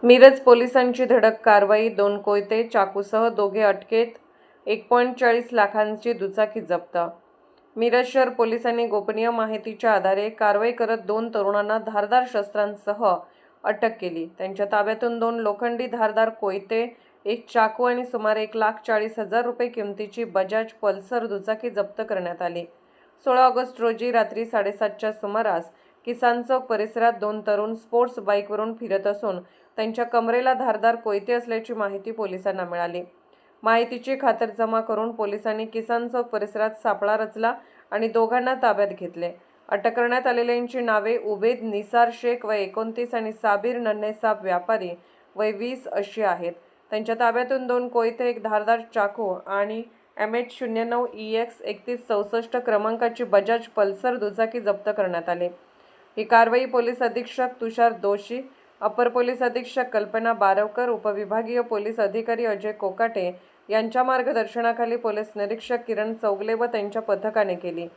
मिरज पोलिसांची धडक कारवाई, 2 कोयते, चाकूसह दोघे अटकेत, 1.40 लाखांची दुचाकी जप्त. मिरज शहर पोलिसांनी गोपनीय माहितीच्या आधारे कारवाई करत 2 तरुणांना धारदार शस्त्रांसह अटक केली. त्यांच्या ताब्यातून 2 लोखंडी धारदार कोयते, 1 चाकू आणि सुमारे 1,40,000 रुपये किमतीची बजाज पल्सर दुचाकी जप्त करण्यात आली. 16 ऑगस्ट रोजी रात्री 7:30च्या सुमारास किसान चौक परिसरात 2 तरुण स्पोर्ट्स बाईकवरून फिरत असून त्यांच्या कमरेला धारदार कोयते असल्याची माहिती पोलिसांना मिळाली. माहितीची खातरजमा करून पोलिसांनी किसान चौक परिसरात सापळा रचला आणि दोघांना ताब्यात घेतले. अटक करण्यात आलेल्यांची नावे उबेद निसार शेख वय 29 आणि साबिर नन्हेसाब व्यापारी वय 20 अशी आहेत. त्यांच्या ताब्यातून 2 कोयते, 1 धारदार चाकू आणि MH09EX 3164 क्रमांकाची बजाज पल्सर दुचाकी जप्त करण्यात आली. ही कारवाई पोलीस अधीक्षक तुषार दोशी, अपर पोलीस अधीक्षक कल्पना बारवकर, उपविभागीय पोलीस अधिकारी अजय कोकाटे यांच्या मार्गदर्शनाखाली पोलीस निरीक्षक किरण चौगले व त्यांच्या पथकाने केली.